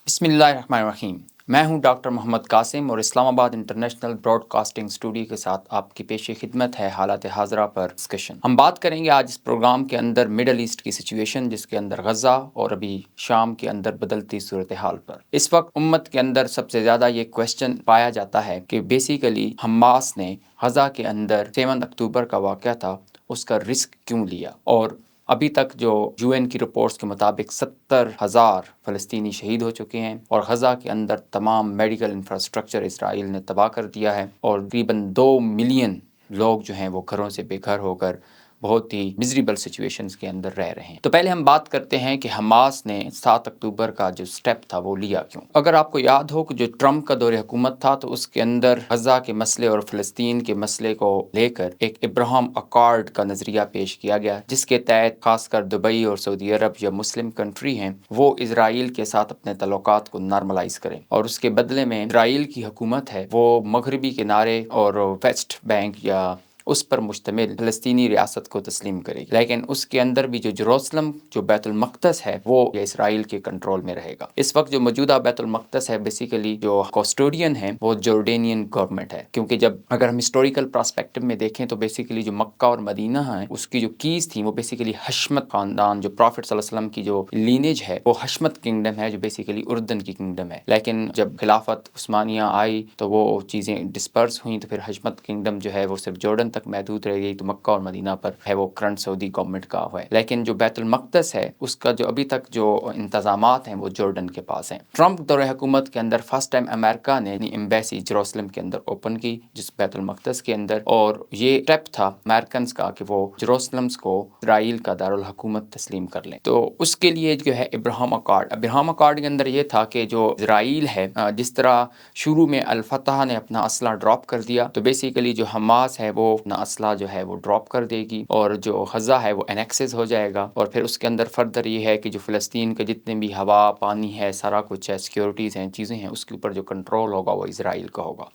بسم اللہ الرحمن الرحیم۔ میں ہوں ڈاکٹر محمد قاسم اور اسلام آباد انٹرنیشنل براڈ کاسٹنگ اسٹوڈیو کے ساتھ آپ کی پیش خدمت ہے حالات حاضرہ پر ڈسکشن۔ ہم بات کریں گے آج اس پروگرام کے اندر مڈل ایسٹ کی سچویشن، جس کے اندر غزہ اور ابھی شام کے اندر بدلتی صورتحال پر۔ اس وقت امت کے اندر سب سے زیادہ یہ کویسچن پایا جاتا ہے کہ بیسیکلی حماس نے غزہ کے اندر 7 اکتوبر کا واقعہ تھا، اس کا رسک کیوں لیا، اور ابھی تک جو UN کی رپورٹس کے مطابق 70,000 فلسطینی شہید ہو چکے ہیں، اور غزہ کے اندر تمام میڈیکل انفراسٹرکچر اسرائیل نے تباہ کر دیا ہے، اور تقریباً 2 ملین لوگ جو ہیں وہ گھروں سے بے گھر ہو کر بہت ہی مزریبل سچویشنز کے اندر رہ رہے ہیں۔ تو پہلے ہم بات کرتے ہیں کہ حماس نے 7 اکتوبر کا جو سٹیپ تھا وہ لیا کیوں۔ اگر آپ کو یاد ہو کہ جو ٹرمپ کا دور حکومت تھا تو اس کے اندر غزہ کے مسئلے اور فلسطین کے مسئلے کو لے کر ایک ابراہم اکارڈ کا نظریہ پیش کیا گیا، جس کے تحت خاص کر دبئی اور سعودی عرب یا مسلم کنٹری ہیں وہ اسرائیل کے ساتھ اپنے تعلقات کو نارملائز کریں، اور اس کے بدلے میں اسرائیل کی حکومت ہے وہ مغربی کنارے اور ویسٹ بینک یا اس پر مشتمل فلسطینی ریاست کو تسلیم کرے گی، لیکن اس کے اندر بھی جو جروسلم جو بیت المقدس ہے وہ اسرائیل کے کنٹرول میں رہے گا۔ اس وقت جو موجودہ بیت المقدس ہے بیسیکلی جو کوسٹوڈین ہے وہ جورڈینین گورنمنٹ ہے، کیونکہ جب اگر ہم ہسٹوریکل پراسپیکٹو میں دیکھیں تو بیسیکلی جو مکہ اور مدینہ ہے اس کی جو کیز تھیں وہ بیسیکلی حشمت خاندان، جو پرافٹ صلی اللہ علیہ وسلم کی جو لینیج ہے وہ حشمت کنگڈم ہے، جو بیسیکلی اردن کی کنگڈم ہے، لیکن جب خلافت عثمانیہ آئی تو وہ چیزیں ڈسپرس ہوئیں، تو پھر حشمت کنگڈم جو ہے وہ صرف جورڈن تک محدود رہ گئی، تو مکہ اور مدینہ پر ہے وہ کرنٹ سعودی گورنمنٹ کا ہے، لیکن جو بیت المقدس ہے اس کا جو ابھی تک جو انتظامات ہیں وہ جورڈن کے پاس ہیں۔ ٹرمپ دور حکومت کے اندر فرسٹ ٹائم امریکہ نے اپنی ایمبیسی جروسلم کے اندر اوپن کی، جس بیت المقدس کے اندر، اور یہ اسٹیپ تھا امریکنز کا کہ وہ جروسلمز کو اسرائیل کا دارالحکومت تسلیم کر لیں۔ تو اس کے لیے جو ہے ابراہم اکارڈ کے اندر یہ تھا کہ جو اسرائیل ہے جس طرح شروع میں الفتح نے اپنا اسلحہ ڈراپ کر دیا، تو بیسیکلی جو حماس ہے وہ اپنا اسلحہ جو ہے وہ ڈراپ کر دے گی، اور جو غزہ ہے وہ انیکسز ہو جائے گا، اور پھر اس کے اندر فردر یہ ہے کہ جو فلسطین کے جتنے بھی ہوا پانی ہے، سارا کچھ ہے، سیکیورٹیز ہیں، چیزیں ہیں، اس کے اوپر جو کنٹرول ہوگا وہ اسرائیل کا ہوگا۔